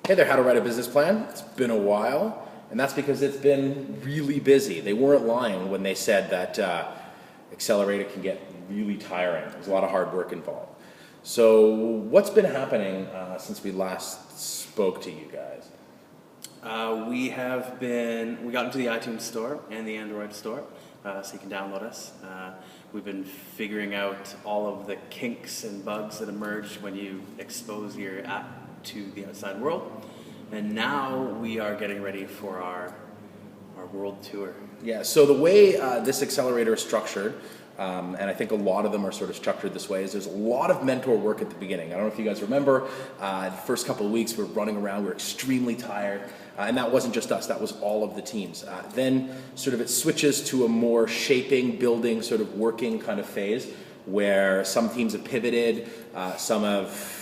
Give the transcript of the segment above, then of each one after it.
Hey there, how to write a business plan. It's been a while, and that's because it's been really busy. They weren't lying when they said that accelerator can get really tiring. There's a lot of hard work involved. So what's been happening since we last spoke to you guys? We got into the iTunes store and the Android store, so you can download us. We've been figuring out all of the kinks and bugs that emerge when you expose your app to the outside world. And now we are getting ready for our world tour. Yeah, so the way this accelerator is structured, and I think a lot of them are sort of structured this way, is there's a lot of mentor work at the beginning. I don't know if you guys remember, the first couple of weeks we were running around, we were extremely tired, and that wasn't just us, that was all of the teams. Then sort of it switches to a more shaping, building, sort of working kind of phase, where some teams have pivoted, some have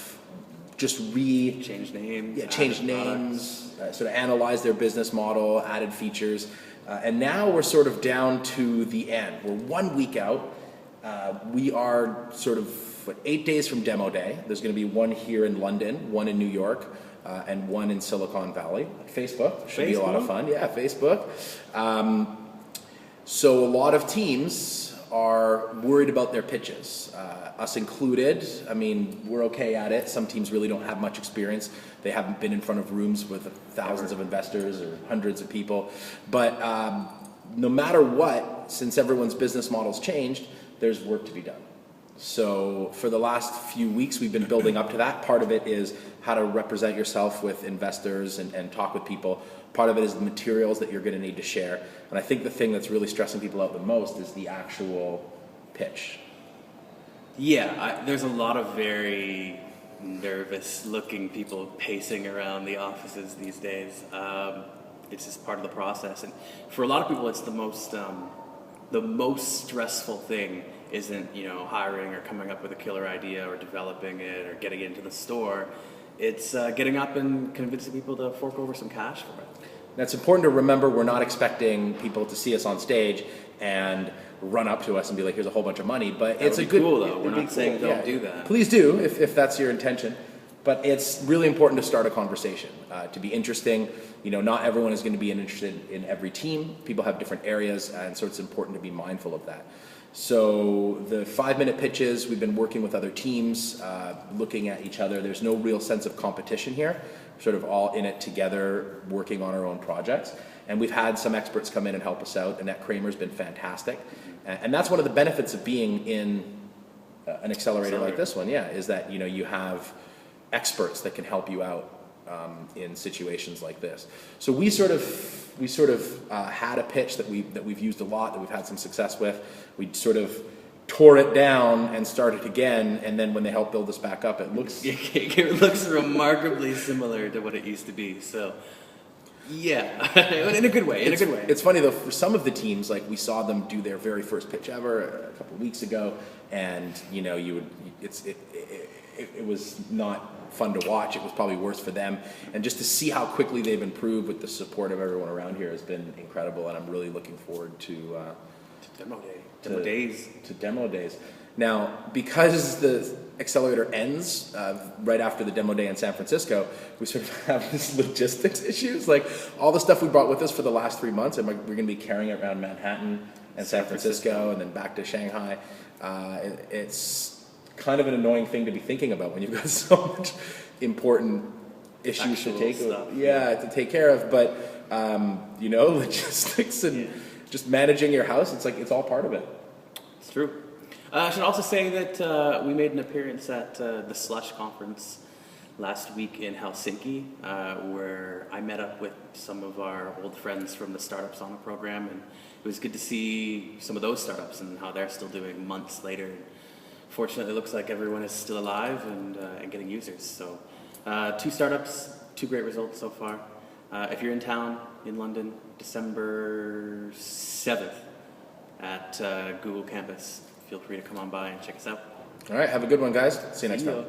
just changed names, sort of analyzed their business model, added features, and now we're sort of down to the end. We're 1 week out. We are sort of 8 days from demo day. There's going to be one here in London, one in New York, and one in Silicon Valley. Facebook should be a lot of fun. Yeah, Facebook. So a lot of teams are worried about their pitches, us included. I mean, we're okay at it. Some teams really don't have much experience. They haven't been in front of rooms with thousands of investors or hundreds of people. But no matter what, since everyone's business model's changed, there's work to be done. So for the last few weeks, we've been building up to that. Part of it is how to represent yourself with investors and talk with people. Part of it is the materials that you're going to need to share. And I think the thing that's really stressing people out the most is the actual pitch. Yeah, there's a lot of very nervous-looking people pacing around the offices these days. It's just part of the process, and for a lot of people, it's the most stressful thing. Isn't hiring or coming up with a killer idea or developing it or getting it into the store. It's getting up and convincing people to fork over some cash for it. Now, it's important to remember we're not expecting people to see us on stage and run up to us and be like, here's a whole bunch of money, but it's a good cool though. We're not saying don't do that. Please do if that's your intention, but it's really important to start a conversation, to be interesting. Not everyone is going to be interested in every team. People have different areas, and so it's important to be mindful of that. So the 5-minute pitches, we've been working with other teams, looking at each other. There's no real sense of competition here. We're sort of all in it together, working on our own projects. And we've had some experts come in and help us out. Annette Kramer's been fantastic. And that's one of the benefits of being in an accelerator like this one, is that you have experts that can help you out in situations like this. So we sort of had a pitch that we've used a lot, that we've had some success with. We sort of tore it down and started again, and then when they helped build us back up, it looks remarkably similar to what it used to be. So yeah, in a good way. It's funny though, for some of the teams, like we saw them do their very first pitch ever a couple of weeks ago, and it was not fun to watch. It was probably worse for them, and just to see how quickly they've improved with the support of everyone around here has been incredible, and I'm really looking forward to demo day. To demo days. Now, because the accelerator ends right after the demo day in San Francisco, we sort of have this logistics issues. Like all the stuff we brought with us for the last 3 months, and we're going to be carrying it around Manhattan and San Francisco and then back to Shanghai. It's kind of an annoying thing to be thinking about when you've got so much important issues to take care of. But logistics and just managing your house, it's all part of it. It's true. I should also say that we made an appearance at the Slush conference last week in Helsinki, where I met up with some of our old friends from the Startup Sauna program, and it was good to see some of those startups and how they're still doing months later. Fortunately, it looks like everyone is still alive and getting users. So 2 startups, 2 great results so far. If you're in town in London, December 7th at Google Campus, feel free to come on by and check us out. All right, have a good one, guys. See you next time.